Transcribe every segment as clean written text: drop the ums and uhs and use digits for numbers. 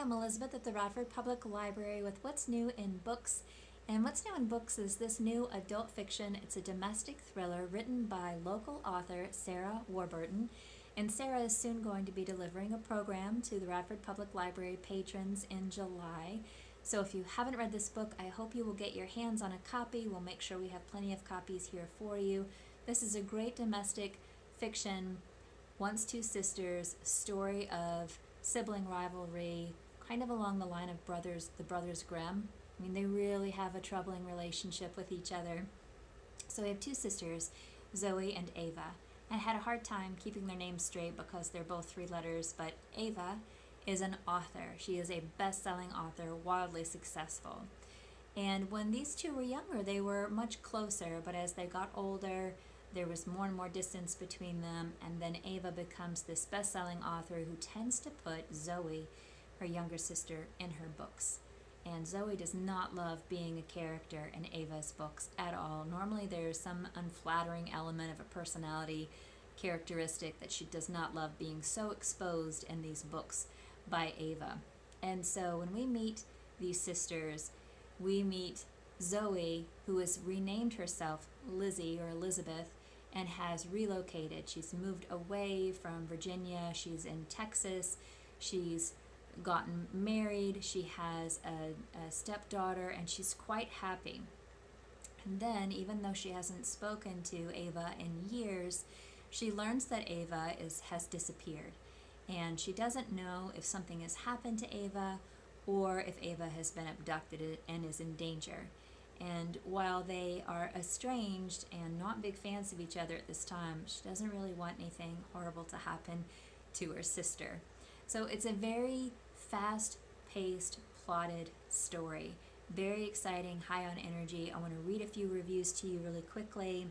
I'm Elizabeth at the Radford Public Library with What's New in Books. And What's New in Books is this new adult fiction. It's a domestic thriller written by local author Sarah Warburton. And Sarah is soon going to be delivering a program to the Radford Public Library patrons in July. So if you haven't read this book, I hope you will get your hands on a copy. We'll make sure we have plenty of copies here for you. This is a great domestic fiction, Once Two Sisters, story of sibling rivalry, kind of along the line of the brothers Grimm. I mean, they really have a troubling relationship with each other. So we have two sisters, Zoe and Ava. I had a hard time keeping their names straight because they're both three letters, but Ava is an author. She is a best-selling author, wildly successful. And when these two were younger, they were much closer, but as they got older, there was more and more distance between them, and then Ava becomes this best-selling author who tends to put Zoe, her younger sister, in her books. And Zoe does not love being a character in Ava's books at all. Normally there's some unflattering element of a personality characteristic that she does not love being so exposed in these books by Ava. And so when we meet these sisters, we meet Zoe, who has renamed herself Lizzie or Elizabeth, and has relocated. She's moved away from Virginia. She's in Texas. She's gotten married. She has a stepdaughter, and she's quite happy. And then, even though she hasn't spoken to Ava in years, she learns that Ava has disappeared. And she doesn't know if something has happened to Ava or if Ava has been abducted and is in danger. And while they are estranged and not big fans of each other at this time, she doesn't really want anything horrible to happen to her sister. So it's a very fast-paced, plotted story. Very exciting, high on energy. I want to read a few reviews to you really quickly.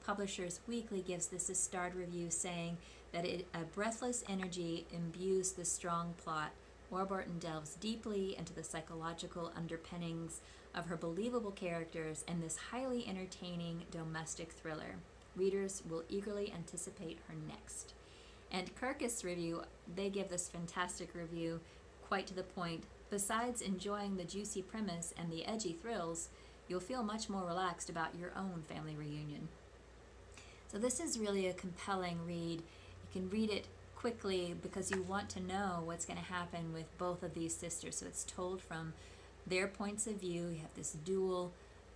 Publishers Weekly gives this a starred review saying that a breathless energy imbues the strong plot. Warburton delves deeply into the psychological underpinnings of her believable characters in this highly entertaining domestic thriller. Readers will eagerly anticipate her next. And Kirkus Review, they give this fantastic review, quite to the point. Besides enjoying the juicy premise and the edgy thrills, you'll feel much more relaxed about your own family reunion. So this is really a compelling read. You can read it quickly because you want to know what's going to happen with both of these sisters. So it's told from their points of view. You have this dual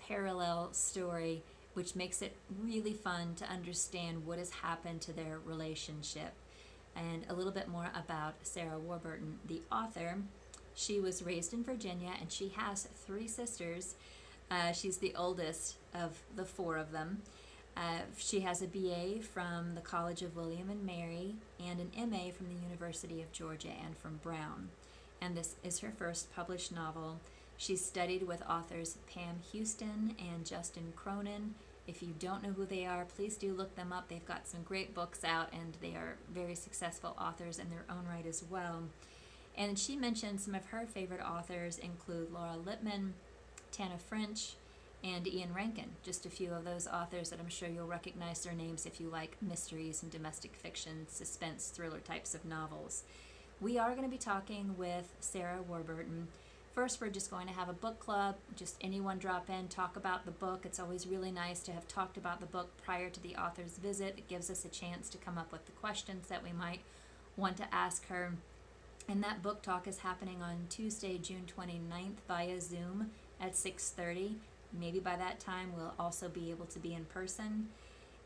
parallel story, which makes it really fun to understand what has happened to their relationship. And a little bit more about Sarah Warburton, the author. She was raised in Virginia, and she has three sisters. She's the oldest of the four of them. She has a BA from the College of William and Mary and an MA from the University of Georgia and from Brown. And this is her first published novel. She's studied with authors Pam Houston and Justin Cronin. If you don't know who they are, please do look them up. They've got some great books out, and they are very successful authors in their own right as well. And she mentioned some of her favorite authors include Laura Lippman, Tana French, and Ian Rankin. Just a few of those authors that I'm sure you'll recognize their names if you like mysteries and domestic fiction, suspense, thriller types of novels. We are going to be talking with Sarah Warburton. First, we're just going to have a book club, just anyone drop in, talk about the book. It's always really nice to have talked about the book prior to the author's visit. It gives us a chance to come up with the questions that we might want to ask her. And that book talk is happening on Tuesday, June 29th via Zoom at 6:30. Maybe by that time we'll also be able to be in person.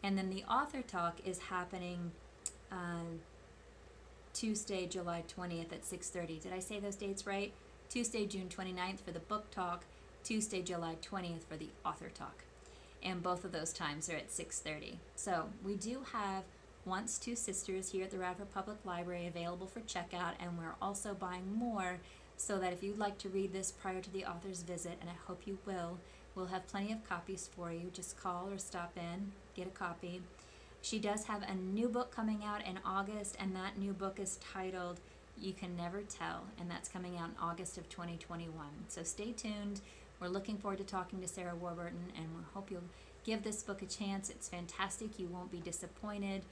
And then the author talk is happening Tuesday, July 20th at 6:30. Did I say those dates right? Tuesday, June 29th for the book talk, Tuesday, July 20th for the author talk. And both of those times are at 6:30. So we do have Once Two Sisters here at the Radford Public Library available for checkout, and we're also buying more so that if you'd like to read this prior to the author's visit, and I hope you will, we'll have plenty of copies for you. Just call or stop in, get a copy. She does have a new book coming out in August, and that new book is titled You Can Never Tell, and that's coming out in August of 2021. So stay tuned. We're looking forward to talking to Sarah Warburton, and we hope you'll give this book a chance. It's fantastic. You won't be disappointed.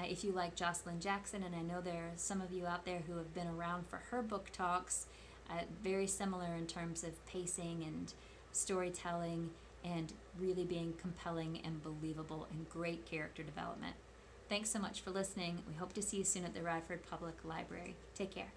If you like Jocelyn Jackson, and I know there are some of you out there who have been around for her book talks, Very similar in terms of pacing and storytelling and really being compelling and believable and great character development. Thanks so much for listening. We hope to see you soon at the Radford Public Library. Take care.